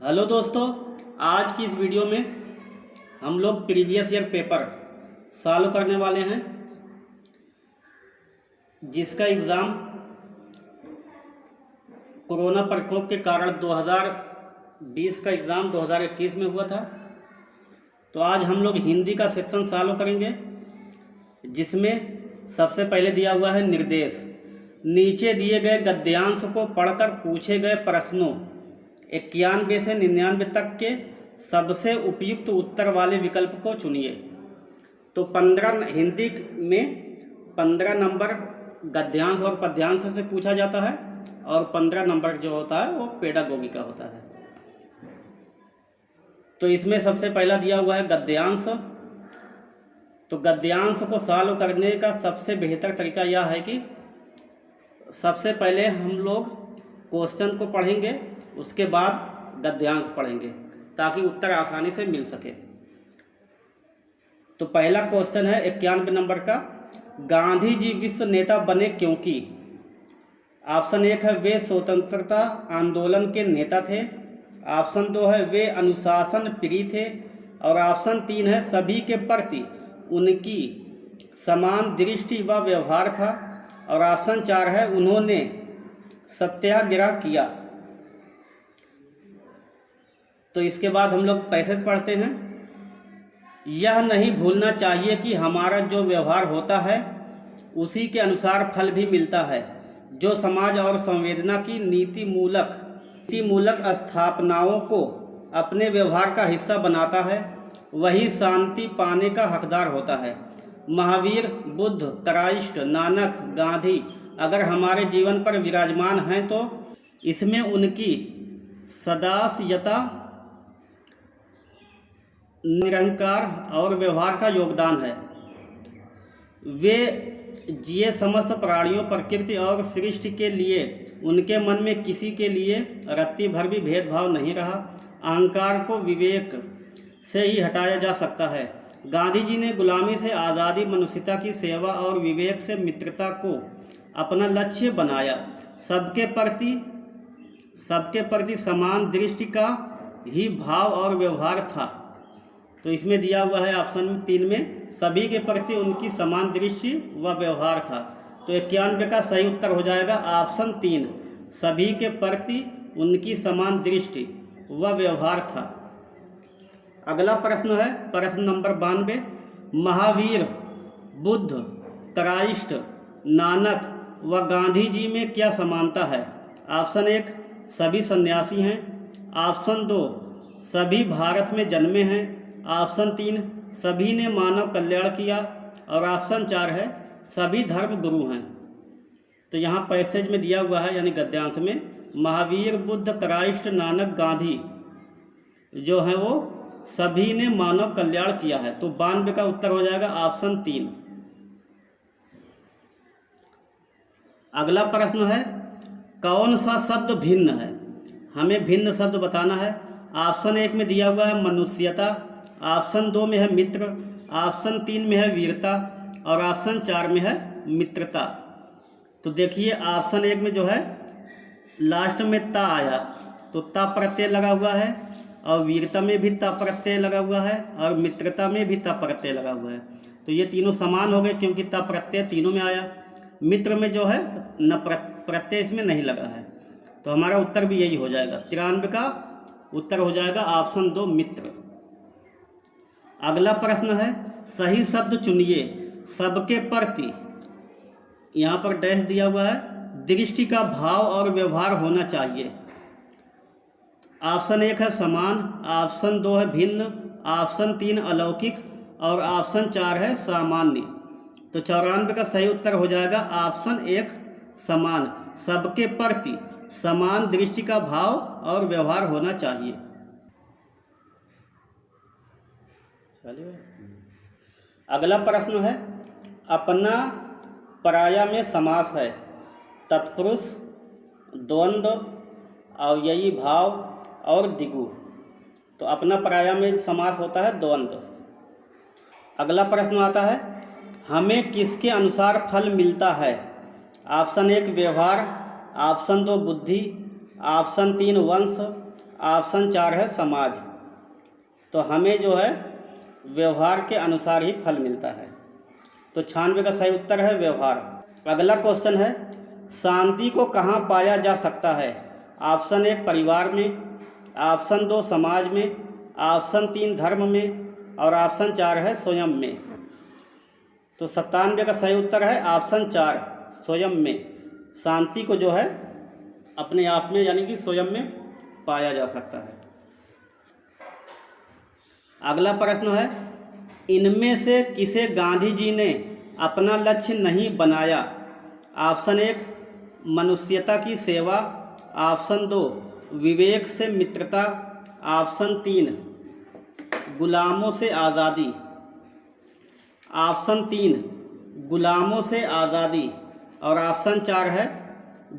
Hello दोस्तों, आज की इस वीडियो में हम लोग प्रीवियस ईयर पेपर सॉल्व करने वाले हैं, जिसका एग्ज़ाम कोरोना प्रकोप के कारण 2020 का एग्ज़ाम 2021 में हुआ था। तो आज हम लोग हिंदी का सेक्शन सॉल्व करेंगे, जिसमें सबसे पहले दिया हुआ है निर्देश। नीचे दिए गए गद्यांश को पढ़कर पूछे गए प्रश्नों 91 से 99 तक के सबसे उपयुक्त उत्तर वाले विकल्प को चुनिए। तो 15 हिंदी में 15 नंबर गद्यांश और पद्यांश से पूछा जाता है और 15 नंबर जो होता है वो पेडागोगी का होता है। तो इसमें सबसे पहला दिया हुआ है गद्यांश। तो गद्यांश को सॉल्व करने का सबसे बेहतर तरीका यह है कि सबसे पहले हम लोग क्वेश्चन को पढ़ेंगे, उसके बाद गद्यांश पढ़ेंगे ताकि उत्तर आसानी से मिल सके। तो पहला क्वेश्चन है 91 नंबर का, गांधी जी विश्व नेता बने क्योंकि? ऑप्शन 1 है वे स्वतंत्रता आंदोलन के नेता थे, ऑप्शन 2 है वे अनुशासन प्रिय थे, और ऑप्शन 3 है सभी के प्रति उनकी समान दृष्टि व व्यवहार था, और ऑप्शन 4 है उन्होंने सत्याग्रह किया। तो इसके बाद हम लोग पैसेज पढ़ते हैं। यह नहीं भूलना चाहिए कि हमारा जो व्यवहार होता है उसी के अनुसार फल भी मिलता है। जो समाज और संवेदना की नीति मूलक स्थापनाओं को अपने व्यवहार का हिस्सा बनाता है वही शांति पाने का हकदार होता है। महावीर, बुद्ध, क्राइस्ट, नानक, गांधी अगर हमारे जीवन पर विराजमान हैं तो इसमें उनकी सदास्यता, निरंकार और व्यवहार का योगदान है। वे जिए समस्त प्राणियों, प्रकृति और सृष्टि के लिए उनके मन में किसी के लिए रत्ती भर भी भेदभाव नहीं रहा। अहंकार को विवेक से ही हटाया जा सकता है। गांधी जी ने गुलामी से आज़ादी, मनुष्यता की सेवा और विवेक से मित्रता को अपना लक्ष्य बनाया। सबके प्रति समान दृष्टि का ही भाव और व्यवहार था। तो इसमें दिया हुआ है ऑप्शन 3 में सभी के प्रति उनकी समान दृष्टि व व्यवहार था। तो 91 का सही उत्तर हो जाएगा ऑप्शन 3, सभी के प्रति उनकी समान दृष्टि व व्यवहार था। अगला प्रश्न है प्रश्न नंबर 92, महावीर, बुद्ध, क्राइस्ट, नानक व गांधी जी में क्या समानता है? ऑप्शन 1 सभी सन्यासी हैं, ऑप्शन 2 सभी भारत में जन्मे हैं, ऑप्शन 3 सभी ने मानव कल्याण किया, और ऑप्शन 4 है सभी धर्म गुरु हैं। तो यहाँ पैसेज में दिया हुआ है यानी गद्यांश में महावीर, बुद्ध, क्राइस्ट, नानक, गांधी जो है वो सभी ने मानव कल्याण किया है। तो 92 का उत्तर हो जाएगा ऑप्शन 3। अगला प्रश्न है कौन सा शब्द भिन्न है? हमें भिन्न शब्द बताना है। ऑप्शन 1 में दिया हुआ है मनुष्यता, ऑप्शन 2 में है मित्र, ऑप्शन 3 में है वीरता, और ऑप्शन 4 में है मित्रता। तो देखिए ऑप्शन 1 में जो है लास्ट में ता आया, तो ता प्रत्यय लगा हुआ है, और वीरता में भी ता प्रत्यय लगा हुआ है, और मित्रता में भी ता प्रत्यय लगा हुआ है। तो ये तीनों समान हो गए क्योंकि ता प्रत्यय तीनों में आया। मित्र में जो है न प्रत्यय इसमें नहीं लगा है। तो हमारा उत्तर भी यही हो जाएगा। 93 का उत्तर हो जाएगा ऑप्शन 2 मित्र। अगला प्रश्न है सही शब्द चुनिए। सबके प्रति, यहाँ पर डैश दिया हुआ है, दृष्टि का भाव और व्यवहार होना चाहिए। ऑप्शन 1 है समान, ऑप्शन 2 है भिन्न, ऑप्शन 3 अलौकिक, और ऑप्शन 4 है सामान्य। तो 94 का सही उत्तर हो जाएगा ऑप्शन 1 समान। सबके प्रति समान दृष्टि का भाव और व्यवहार होना चाहिए। अगला प्रश्न है अपना पराया में समास है। तत्पुरुष, द्वंद्व, अव्ययी भाव और द्विगु। तो अपना पराया में समास होता है द्वंद्व। अगला प्रश्न आता है हमें किसके अनुसार फल मिलता है? ऑप्शन 1 व्यवहार, ऑप्शन 2 बुद्धि, ऑप्शन 3 वंश, ऑप्शन 4 है समाज। तो हमें जो है व्यवहार के अनुसार ही फल मिलता है। तो 96 का सही उत्तर है व्यवहार। अगला क्वेश्चन है, शांति को कहाँ पाया जा सकता है? ऑप्शन 1 परिवार में, ऑप्शन 2 समाज में, ऑप्शन 3 धर्म में और ऑप्शन 4 है स्वयं में। तो 97 का सही उत्तर है ऑप्शन 4 स्वयं में। शांति को जो है अपने आप में यानी कि स्वयं में पाया जा सकता है। अगला प्रश्न है, इनमें से किसे गांधी जी ने अपना लक्ष्य नहीं बनाया? ऑप्शन 1 मनुष्यता की सेवा, ऑप्शन 2 विवेक से मित्रता, ऑप्शन 3 गुलामों से आज़ादी, ऑप्शन 3 गुलामों से आज़ादी और ऑप्शन 4 है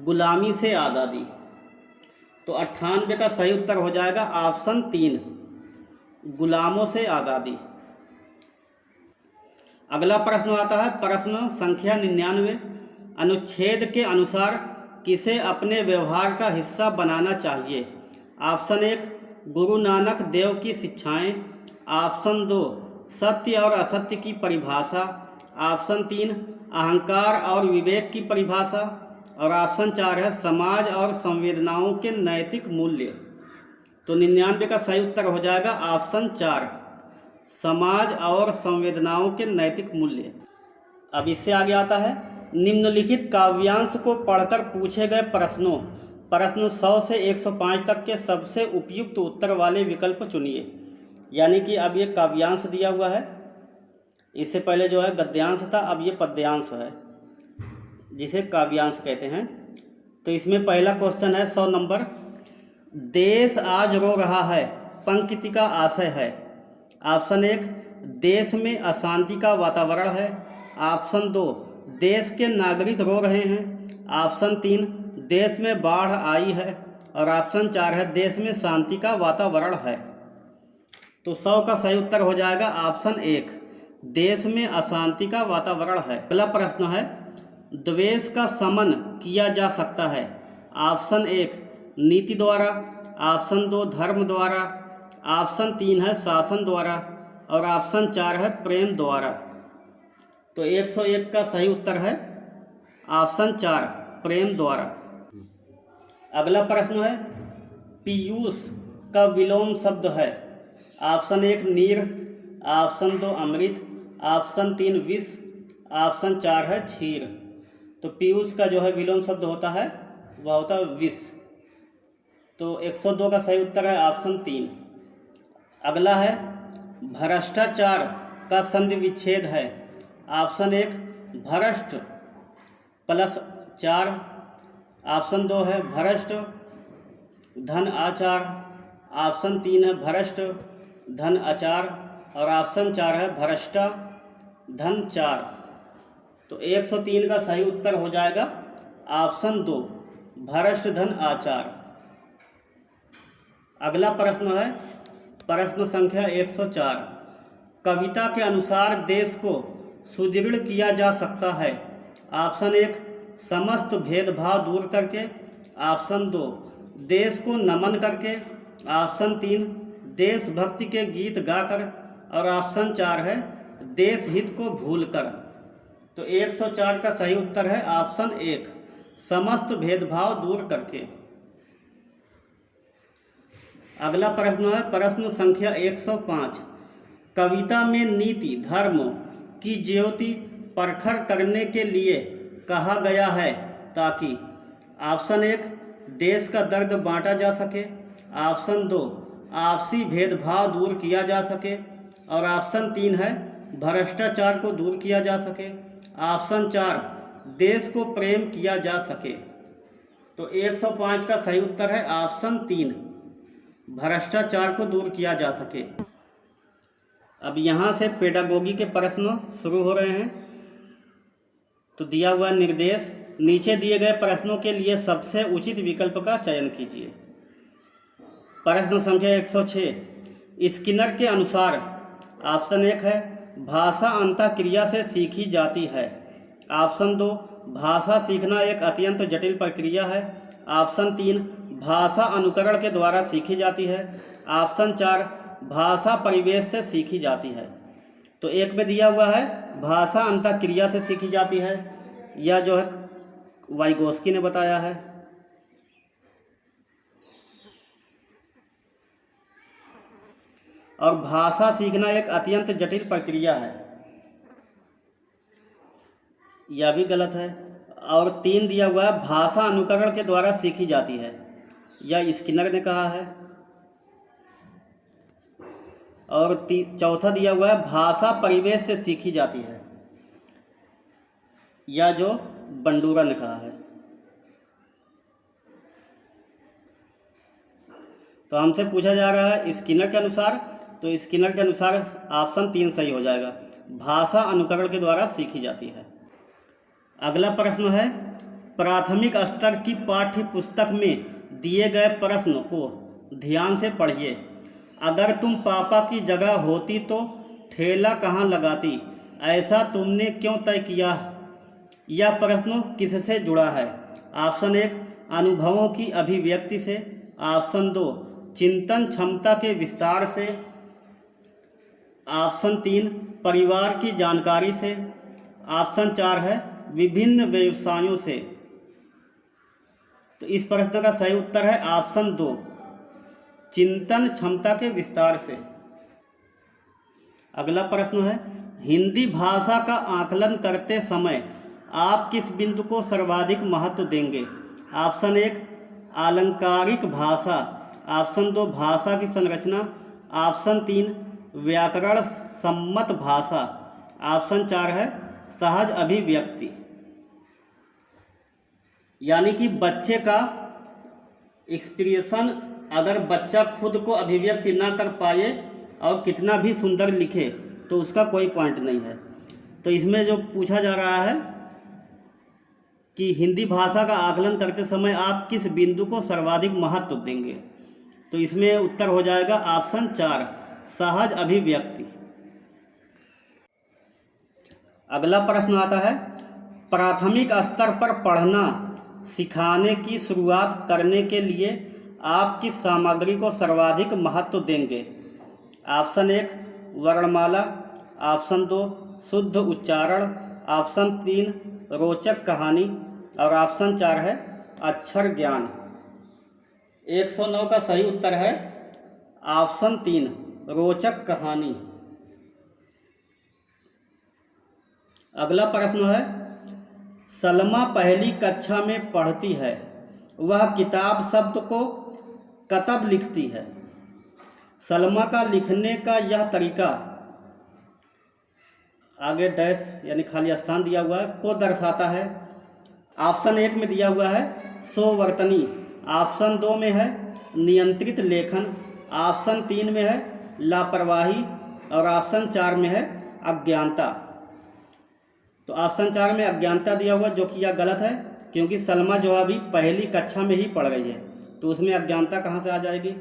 गुलामी से आज़ादी। तो 98 का सही उत्तर हो जाएगा ऑप्शन 3 गुलामों से आज़ादी। अगला प्रश्न आता है प्रश्न संख्या 99, अनुच्छेद के अनुसार किसे अपने व्यवहार का हिस्सा बनाना चाहिए? ऑप्शन 1 गुरु नानक देव की शिक्षाएं, ऑप्शन 2 सत्य और असत्य की परिभाषा, ऑप्शन 3 अहंकार और विवेक की परिभाषा और ऑप्शन 4 है समाज और संवेदनाओं के नैतिक मूल्य। तो 99 का सही उत्तर हो जाएगा ऑप्शन 4 समाज और संवेदनाओं के नैतिक मूल्य। अब इससे आगे आता है, निम्नलिखित काव्यांश को पढ़कर पूछे गए प्रश्न 100 से 105 तक के सबसे उपयुक्त उत्तर वाले विकल्प चुनिए। यानी कि अब ये काव्यांश दिया हुआ है, इससे पहले जो है गद्यांश था, अब ये पद्यांश है जिसे काव्यांश कहते हैं। तो इसमें पहला क्वेश्चन है 100 नंबर, देश आज रो रहा है पंक्ति का आशय है। ऑप्शन 1 देश में अशांति का वातावरण है, ऑप्शन 2 देश के नागरिक रो रहे हैं, ऑप्शन 3 देश में बाढ़ आई है और ऑप्शन 4 है देश में शांति का वातावरण है। तो 100 का सही उत्तर हो जाएगा ऑप्शन 1 देश में अशांति का वातावरण है। अगला प्रश्न है, द्वेष का शमन किया जा सकता है? ऑप्शन 1 नीति द्वारा, ऑप्शन 2 धर्म द्वारा, ऑप्शन 3 है शासन द्वारा और ऑप्शन 4 है प्रेम द्वारा। तो 101 का सही उत्तर है ऑप्शन 4 प्रेम द्वारा। अगला प्रश्न है, पीयूष का विलोम शब्द है? ऑप्शन 1 नीर, ऑप्शन 2 अमृत, ऑप्शन 3 विष, ऑप्शन 4 है क्षीर। तो पीयूष का जो है विलोम शब्द होता है वह होता है विष। तो 102 का सही उत्तर है ऑप्शन 3। अगला है, भ्रष्टाचार का संधि विच्छेद है? ऑप्शन 1 भ्रष्ट प्लस 4, ऑप्शन 2 है भ्रष्ट धन आचार, ऑप्शन 3 है भ्रष्ट धन आचार और ऑप्शन 4 है भ्रष्टा धन 4। तो 103 का सही उत्तर हो जाएगा ऑप्शन 2 भ्रष्ट धन आचार। अगला प्रश्न है प्रश्न संख्या 104, कविता के अनुसार देश को सुदृढ़ किया जा सकता है? ऑप्शन 1 समस्त भेदभाव दूर करके, ऑप्शन 2 देश को नमन करके, ऑप्शन 3 देशभक्ति के गीत गाकर और ऑप्शन 4 है देश हित को भूलकर। तो 104 का सही उत्तर है ऑप्शन 1 समस्त भेदभाव दूर करके। अगला प्रश्न है प्रश्न संख्या 105, कविता में नीति धर्म की ज्योति प्रखर करने के लिए कहा गया है ताकि? ऑप्शन 1 देश का दर्द बांटा जा सके, ऑप्शन 2 आपसी भेदभाव दूर किया जा सके और ऑप्शन 3 है भ्रष्टाचार को दूर किया जा सके, ऑप्शन 4 देश को प्रेम किया जा सके। तो 105 का सही उत्तर है ऑप्शन 3 भ्रष्टाचार को दूर किया जा सके। अब यहाँ से पेडागोगी के प्रश्न शुरू हो रहे हैं। तो दिया हुआ निर्देश, नीचे दिए गए प्रश्नों के लिए सबसे उचित विकल्प का चयन कीजिए। प्रश्न संख्या 106, स्किनर के अनुसार ऑप्शन 1 है भाषा अंतःक्रिया से सीखी जाती है, ऑप्शन 2 भाषा सीखना एक अत्यंत जटिल प्रक्रिया है, ऑप्शन 3 भाषा अनुकरण के द्वारा सीखी जाती है। ऑप्शन 4 भाषा परिवेश से सीखी जाती है। तो एक में दिया हुआ है भाषा अंतःक्रिया से सीखी जाती है, यह जो है वाइगोस्की ने बताया है। और भाषा सीखना एक अत्यंत जटिल प्रक्रिया है, यह भी गलत है। और 3 दिया हुआ है भाषा अनुकरण के द्वारा सीखी जाती है, यह स्किनर ने कहा है। और चौथा दिया हुआ है भाषा परिवेश से सीखी जाती है, या जो बंडूरा ने कहा है। तो हमसे पूछा जा रहा है स्किनर के अनुसार, तो स्किनर के अनुसार ऑप्शन 3 सही हो जाएगा, भाषा अनुकरण के द्वारा सीखी जाती है। अगला प्रश्न है प्राथमिक स्तर की पाठ्य पुस्तक में दिए गए प्रश्न को ध्यान से पढ़िए। अगर तुम पापा की जगह होती तो ठेला कहाँ लगाती, ऐसा तुमने क्यों तय किया। यह प्रश्न किससे जुड़ा है। ऑप्शन 1 अनुभवों की अभिव्यक्ति से। ऑप्शन 2 चिंतन क्षमता के विस्तार से। ऑप्शन 3 परिवार की जानकारी से। ऑप्शन 4 है विभिन्न व्यवसायों से। तो इस प्रश्न का सही उत्तर है ऑप्शन 2 चिंतन क्षमता के विस्तार से। अगला प्रश्न है हिंदी भाषा का आकलन करते समय आप किस बिंदु को सर्वाधिक महत्व देंगे। ऑप्शन 1 आलंकारिक भाषा। ऑप्शन 2 भाषा की संरचना। ऑप्शन 3 व्याकरण सम्मत भाषा। ऑप्शन 4 है सहज अभिव्यक्ति। यानी कि बच्चे का एक्सप्रेशन, अगर बच्चा खुद को अभिव्यक्ति ना कर पाए और कितना भी सुंदर लिखे तो उसका कोई पॉइंट नहीं है। तो इसमें जो पूछा जा रहा है कि हिंदी भाषा का आकलन करते समय आप किस बिंदु को सर्वाधिक महत्व देंगे, तो इसमें उत्तर हो जाएगा ऑप्शन 4 सहज अभिव्यक्ति। अगला प्रश्न आता है प्राथमिक स्तर पर पढ़ना सिखाने की शुरुआत करने के लिए आप किस सामग्री को सर्वाधिक महत्व देंगे। ऑप्शन 1 वर्णमाला। ऑप्शन 2 शुद्ध उच्चारण। ऑप्शन 3 रोचक कहानी और ऑप्शन 4 है अक्षर ज्ञान। 109 का सही उत्तर है ऑप्शन 3 रोचक कहानी। अगला प्रश्न है सलमा पहली कक्षा में पढ़ती है, वह किताब शब्द को कतब लिखती है। सलमा का लिखने का यह तरीका, आगे डैश यानी खाली स्थान दिया हुआ है, को दर्शाता है। ऑप्शन 1 में दिया हुआ है सोवर्तनी। ऑप्शन 2 में है नियंत्रित लेखन। ऑप्शन 3 में है लापरवाही और ऑप्शन 4 में है अज्ञानता। तो ऑप्शन 4 में अज्ञानता दिया हुआ, जो कि यह गलत है, क्योंकि सलमा जो अभी पहली कक्षा में ही पढ़ गई है, तो उसमें अज्ञानता कहाँ से आ जाएगी।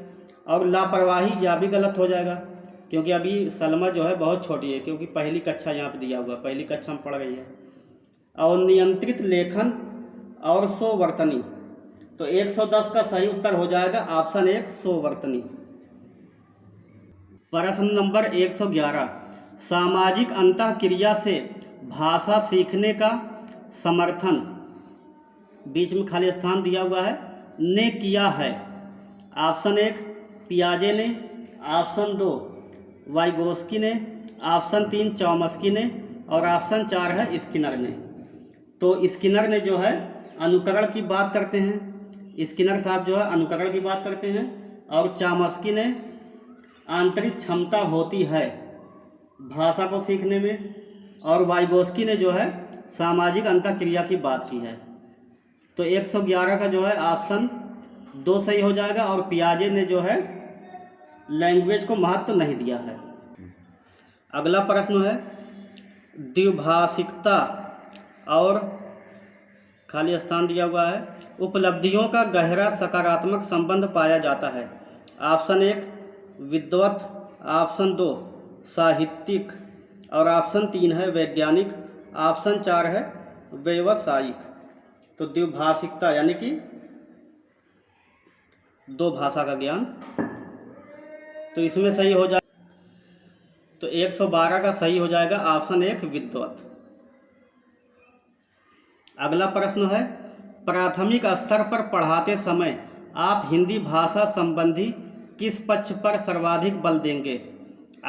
और लापरवाही यह भी गलत हो जाएगा, क्योंकि अभी सलमा जो है बहुत छोटी है, क्योंकि पहली कक्षा यहाँ पे दिया हुआ, पहली कक्षा में पढ़ गई है। और नियंत्रित लेखन और सोवर्तनी, तो 110 का सही उत्तर हो जाएगा ऑप्शन 1 सोवर्तनी। प्रश्न नंबर 111 सामाजिक अंतःक्रिया से भाषा सीखने का समर्थन, बीच में खाली स्थान दिया हुआ है, ने किया है। ऑप्शन 1 पियाजे ने। ऑप्शन 2 वाइगोस्की ने। ऑप्शन 3 चॉम्स्की ने और ऑप्शन 4 है स्किनर ने। तो स्किनर ने जो है अनुकरण की बात करते हैं, स्किनर साहब जो है अनुकरण की बात करते हैं, और चॉम्स्की ने आंतरिक क्षमता होती है भाषा को सीखने में, और वाइगोस्की ने जो है सामाजिक अंतःक्रिया की बात की है। तो 111 का जो है ऑप्शन 2 सही हो जाएगा, और पियाजे ने जो है लैंग्वेज को महत्व नहीं दिया है। अगला प्रश्न है द्विभाषिकता और खाली स्थान दिया हुआ है, उपलब्धियों का गहरा सकारात्मक संबंध पाया जाता है। ऑप्शन 1 विद्वत। ऑप्शन 2 साहित्यिक और ऑप्शन 3 है वैज्ञानिक। ऑप्शन 4 है व्यावसायिक। तो द्विभाषिकता यानी कि 2 भाषा का ज्ञान। तो इसमें सही हो जाए, तो 112 का सही हो जाएगा ऑप्शन 1 विद्वत। अगला प्रश्न है, प्राथमिक स्तर पर पढ़ाते समय आप हिंदी भाषा संबंधी किस पक्ष पर सर्वाधिक बल देंगे?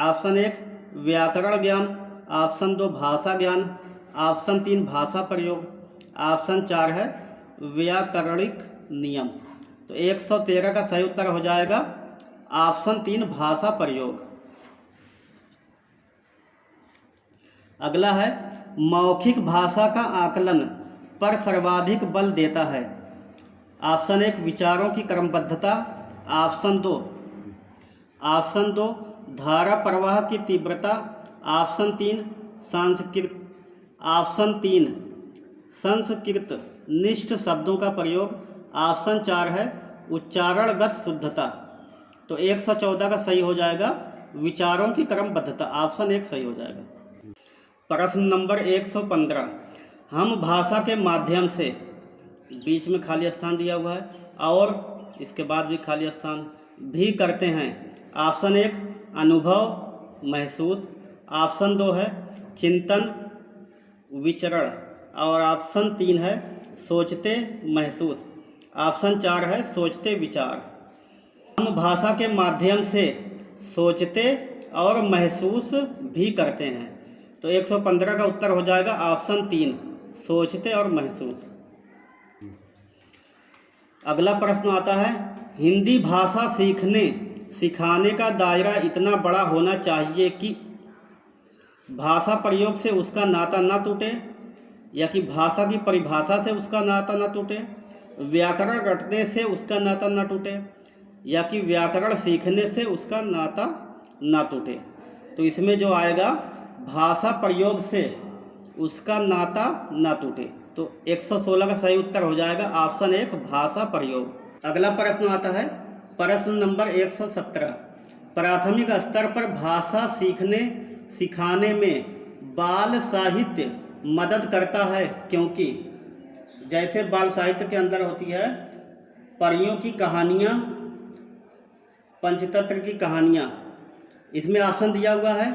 ऑप्शन 1 व्याकरण ज्ञान, ऑप्शन 2 भाषा ज्ञान, ऑप्शन 3 भाषा प्रयोग, ऑप्शन 4 है व्याकरणिक नियम। तो 113 का सही उत्तर हो जाएगा ऑप्शन 3 भाषा प्रयोग। अगला है, मौखिक भाषा का आकलन पर सर्वाधिक बल देता है। ऑप्शन 1 विचारों की क्रमबद्धता, ऑप्शन 2 धारा प्रवाह की तीव्रता, ऑप्शन 3 संस्कृत निष्ठ शब्दों का प्रयोग, ऑप्शन 4 है उच्चारणगत शुद्धता। तो 114 का सही हो जाएगा विचारों की क्रमबद्धता, ऑप्शन 1 सही हो जाएगा। प्रश्न नंबर 115, हम भाषा के माध्यम से, बीच में खाली स्थान दिया हुआ है और इसके बाद भी खाली स्थान भी करते हैं। ऑप्शन 1 अनुभव महसूस, ऑप्शन 2 है चिंतन विचरण और ऑप्शन 3 है सोचते महसूस, ऑप्शन 4 है सोचते विचार। हम भाषा के माध्यम से सोचते और महसूस भी करते हैं। तो 115 का उत्तर हो जाएगा ऑप्शन 3 सोचते और महसूस। अगला प्रश्न आता है, हिंदी भाषा सिखाने का दायरा इतना बड़ा होना चाहिए कि भाषा प्रयोग से उसका नाता ना टूटे, या कि भाषा की परिभाषा से उसका नाता ना टूटे, व्याकरण रटने से उसका नाता ना टूटे, या कि व्याकरण सीखने से उसका नाता ना टूटे। तो इसमें जो आएगा भाषा प्रयोग से उसका नाता ना टूटे। तो 116 का सही उत्तर हो जाएगा ऑप्शन 1 भाषा प्रयोग। अगला प्रश्न आता है, प्रश्न नंबर 117, प्राथमिक स्तर पर भाषा सिखाने में बाल साहित्य मदद करता है क्योंकि? जैसे बाल साहित्य के अंदर होती है परियों की कहानियाँ, पंचतंत्र की कहानियाँ। इसमें ऑप्शन दिया हुआ है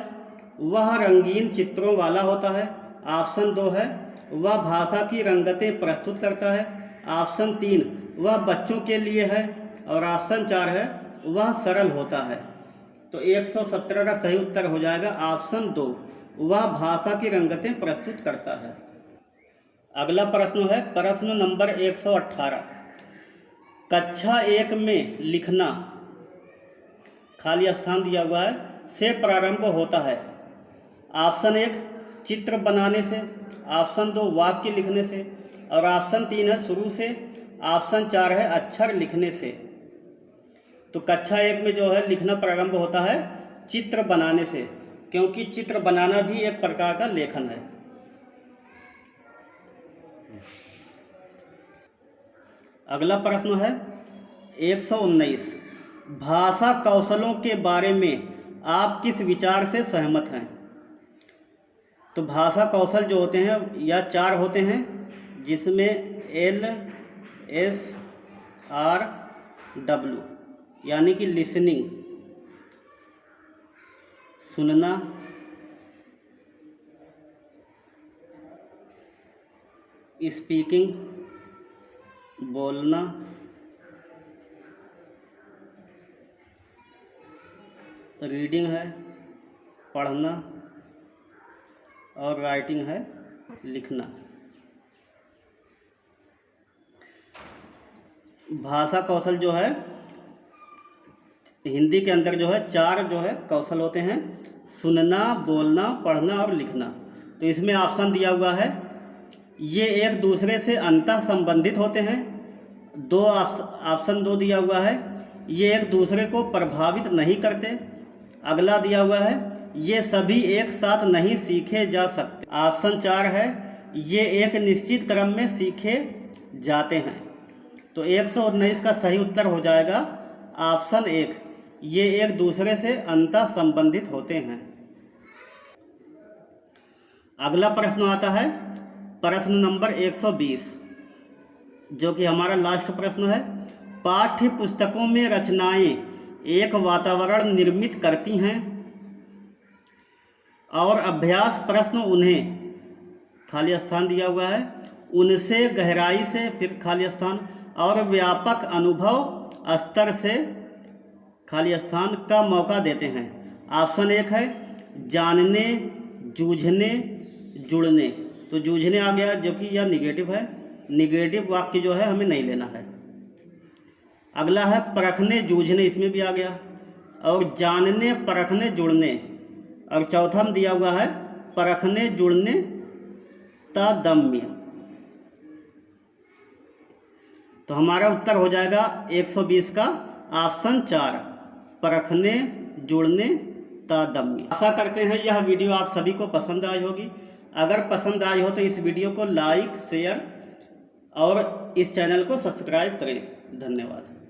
वह रंगीन चित्रों वाला होता है, ऑप्शन 2 है वह भाषा की रंगतें प्रस्तुत करता है, ऑप्शन 3 वह बच्चों के लिए है और ऑप्शन 4 है वह सरल होता है। तो 117 का सही उत्तर हो जाएगा ऑप्शन 2 वह भाषा की रंगतें प्रस्तुत करता है। अगला प्रश्न है प्रश्न नंबर 118, कक्षा 1 में लिखना, खाली स्थान दिया हुआ है, से प्रारंभ होता है। ऑप्शन 1 चित्र बनाने से, ऑप्शन 2 वाक्य लिखने से और ऑप्शन 3 है शुरू से, ऑप्शन 4 है अक्षर लिखने से। तो कक्षा 1 में जो है लिखना प्रारंभ होता है चित्र बनाने से, क्योंकि चित्र बनाना भी एक प्रकार का लेखन है। अगला प्रश्न है 119, भाषा कौशलों के बारे में आप किस विचार से सहमत हैं? तो भाषा कौशल जो होते हैं या 4 होते हैं, जिसमें LSRW यानी कि लिसनिंग सुनना, स्पीकिंग बोलना, रीडिंग है पढ़ना और राइटिंग है लिखना। भाषा कौशल जो है हिंदी के अंदर जो है 4 जो है कौशल होते हैं, सुनना, बोलना, पढ़ना और लिखना। तो इसमें ऑप्शन दिया हुआ है ये एक दूसरे से अंतः संबंधित होते हैं। ऑप्शन 2 दिया हुआ है ये एक दूसरे को प्रभावित नहीं करते। अगला दिया हुआ है ये सभी एक साथ नहीं सीखे जा सकते। ऑप्शन 4 है ये एक निश्चित क्रम में सीखे जाते हैं। तो 119 का सही उत्तर हो जाएगा ऑप्शन 1 ये एक दूसरे से अंतः संबंधित होते हैं। अगला प्रश्न आता है प्रश्न नंबर 120, जो कि हमारा लास्ट प्रश्न है, पाठ्य पुस्तकों में रचनाएं एक वातावरण निर्मित करती हैं और अभ्यास प्रश्न उन्हें, खाली स्थान दिया हुआ है, उनसे गहराई से, फिर खाली स्थान, और व्यापक अनुभव स्तर से, खाली स्थान, का मौका देते हैं। ऑप्शन 1 है जानने, जूझने, जुड़ने। तो जूझने आ गया, जो कि यह निगेटिव है। निगेटिव वाक्य जो है हमें नहीं लेना है। अगला है परखने, जूझने, इसमें भी आ गया, और जानने, परखने, जुड़ने। और चौथा में दिया हुआ है परखने, जुड़ने, तादम्य। तो हमारा उत्तर हो जाएगा 120 का ऑप्शन 4, परखने, जुड़ने, तादम्य। आशा करते हैं यह वीडियो आप सभी को पसंद आई होगी। अगर पसंद आई हो तो इस वीडियो को लाइक, शेयर और इस चैनल को सब्सक्राइब करें। धन्यवाद।